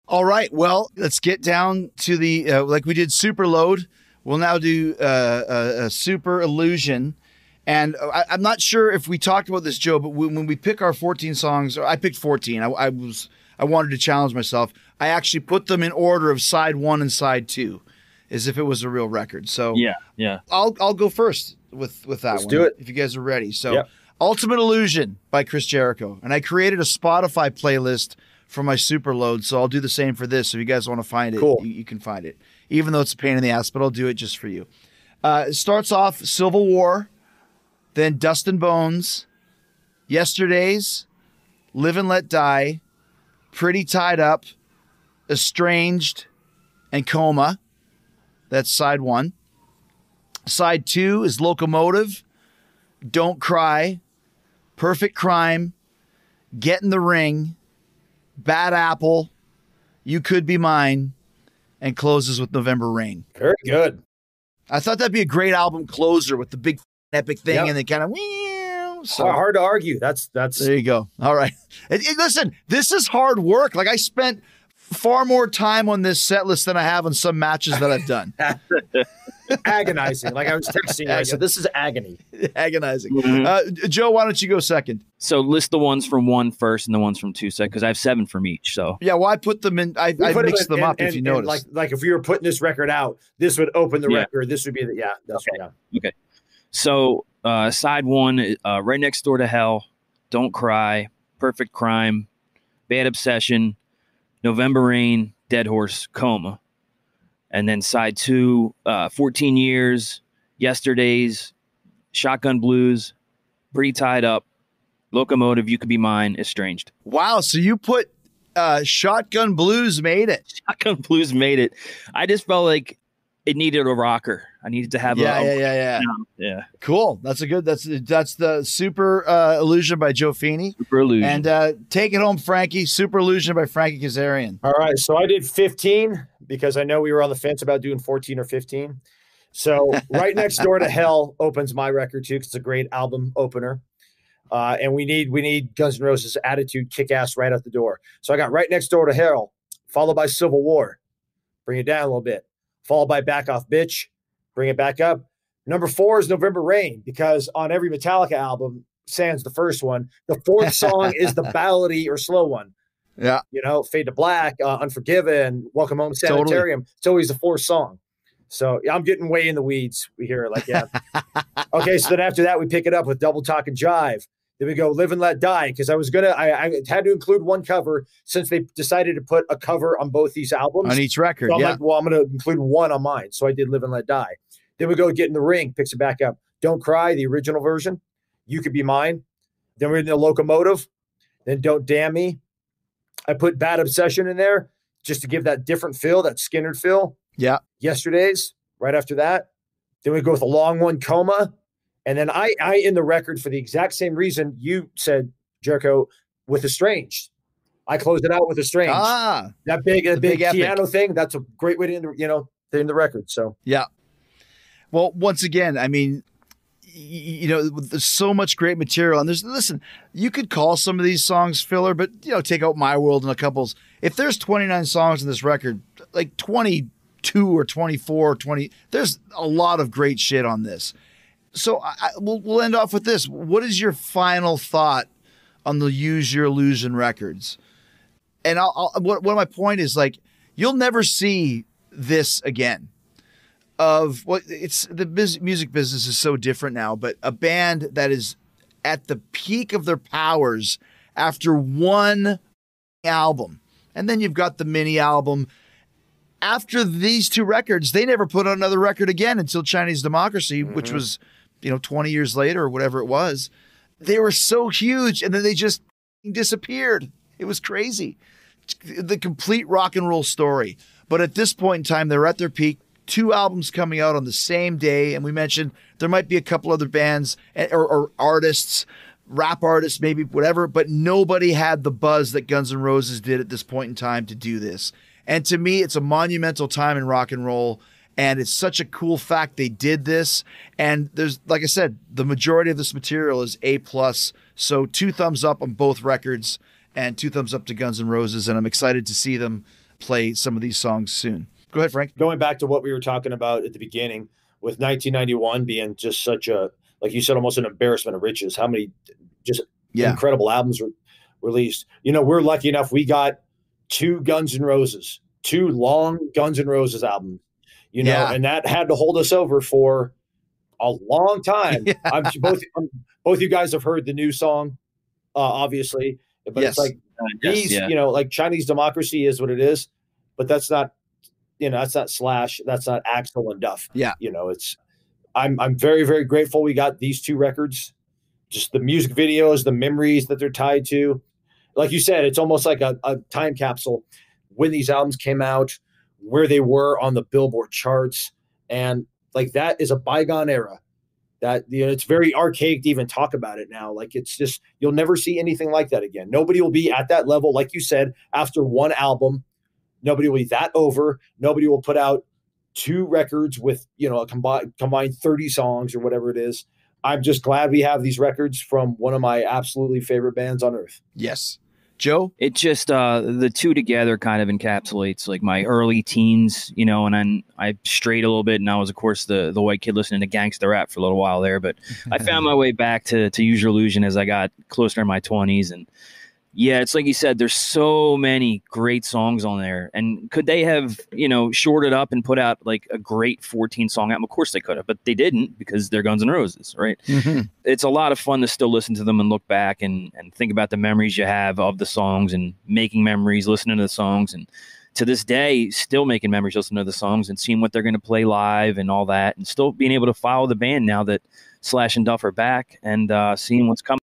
All right. Well, let's get down to the, like we did Super Load. We'll now do a Super Illusion. And I'm not sure if we talked about this, Joe, but when we pick our 14 songs, or I picked 14. I wanted to challenge myself. I actually put them in order of side 1 and side 2, as if it was a real record. So yeah. I'll go first with that one. Let's do it. If you guys are ready. So Yep. Ultimate Illusion by Chris Jericho. And I created a Spotify playlist for my Super Load, so I'll do the same for this. So if you guys want to find it, Cool. you can find it. Even though it's a pain in the ass, but I'll do it just for you. It starts off Civil War, then Dust and Bones, Yesterdays, Live and Let Die, Pretty Tied Up, Estranged, and Coma. That's side 1. Side 2 is Locomotive, Don't Cry, Perfect Crime, Get in the Ring, Bad Apple, You Could Be Mine, and closes with November Rain. Very good. I thought that'd be a great album closer with the big epic thing, Yep. and then kind of so Hard to argue. That's there you go. All right. Listen, this is hard work. Like I spent far more time on this set list than I have on some matches that I've done. agonizing. Like I was texting you, I said, this is agony. Agonizing. Mm-hmm. Joe, why don't you go second? So list the ones from 1 first and the ones from 2 second, because I have 7 from each. So Yeah, well, I put them in. I mixed them up. If you notice, like if we were putting this record out, this would open the record. This would be Okay. So side 1, Right Next Door to Hell, Don't Cry, Perfect Crime, Bad Obsession, November Rain, Dead Horse, Coma. And then side 2, 14 Years, Yesterdays, Shotgun Blues, Pretty Tied Up, Locomotive, You Could Be Mine, Estranged. Wow. So you put Shotgun Blues made it. Shotgun Blues made it. I just felt like it needed a rocker. I needed to have Yeah. Cool. That's the Super Illusion by Joe Feeney. Super Illusion. And take it home, Frankie. Super Illusion by Frankie Kazarian. All right. So I did 15 because I know we were on the fence about doing 14 or 15. So Right Next Door to Hell opens my record too, because it's a great album opener. And we need Guns N' Roses Attitude, kick ass right out the door. So I got Right Next Door to Hell, followed by Civil War, bring it down a little bit, followed by Back Off Bitch, bring it back up. Number 4 is November Rain, because on every Metallica album, sans the first one, the fourth song is the ballady or slow one. Yeah. You know, Fade to Black, Unforgiven, Welcome Home Sanitarium. Totally. It's always the fourth song. So I'm getting way in the weeds here. Like, yeah. Okay. So then after that, we pick it up with Double Talk and Jive. Then we go Live and Let Die, because I had to include one cover since they decided to put a cover on both these albums. On each record, so I'm yeah. like, well, I'm going to include one on mine. So I did Live and Let Die. Then we go Get in the Ring, picks it back up. Don't Cry, the original version. You Could Be Mine. Then we're in the Locomotive. Then Don't Damn Me. I put Bad Obsession in there just to give that different feel, that Skinner feel. Yeah. Yesterdays, right after that. Then we go with a long one, Coma. And then I in the record for the exact same reason you said, Jericho, with Estranged. I closed it out with Estranged. That big piano thing, that's a great way to end the record. So yeah. Well, once again, I mean, there's so much great material, and listen, you could call some of these songs filler, but take out My World and a couples. If there's 29 songs in this record, like 22 or 24 or 20, there's a lot of great shit on this. So we'll end off with this. What is your final thought on the Use Your Illusion records? And what my point is, like, you'll never see this again. The music business is so different now, but a band that is at the peak of their powers after one album, and then you've got the mini album. After these 2 records, they never put out another record again until Chinese Democracy, which was 20 years later or whatever it was. They were so huge, and then they just disappeared. It was crazy. The complete rock and roll story. But at this point in time, they're at their peak. 2 albums coming out on the same day. And we mentioned there might be a couple other bands or artists, rap artists, maybe whatever, but nobody had the buzz that Guns N' Roses did at this point in time to do this. And to me, it's a monumental time in rock and roll. And it's such a cool fact they did this. And there's, like I said, the majority of this material is A+. So 2 thumbs up on both records and 2 thumbs up to Guns N' Roses. And I'm excited to see them play some of these songs soon. Go ahead, Frank. Going back to what we were talking about at the beginning, with 1991 being just such a, like you said, almost an embarrassment of riches. How many just incredible albums were released? We're lucky enough. We got two long Guns N' Roses albums, and that had to hold us over for a long time. Yeah. Both you guys have heard the new song, obviously, but it's like like Chinese Democracy is what it is, but that's not, that's not Slash, that's not Axl and Duff. Yeah. I'm very, very grateful we got these two records, just the music videos, the memories that they're tied to. Like you said, it's almost like a time capsule when these albums came out, where they were on the Billboard charts. And like, that is a bygone era that, it's very archaic to even talk about it now. Like, it's just, you'll never see anything like that again. Nobody will be at that level. Like you said, after one album, nobody will be that over. Nobody will put out two records with, a combined 30 songs or whatever it is. I'm just glad we have these records from one of my absolutely favorite bands on earth. Yes. Joe? It just, the two together kind of encapsulates like my early teens, and then I strayed a little bit, and I was, of course, the white kid listening to gangster rap for a little while there, but I found my way back to Use Your Illusion as I got closer to my 20s. And yeah, it's like you said, there's so many great songs on there. And could they have, shored it up and put out like a great 14-song album? Of course they could have, but they didn't, because they're Guns N' Roses, right? Mm-hmm. It's a lot of fun to still listen to them and look back and think about the memories you have of the songs and making memories, listening to the songs. And to this day, still making memories, listening to the songs and seeing what they're going to play live and all that, and still being able to follow the band now that Slash and Duff are back, and seeing what's coming.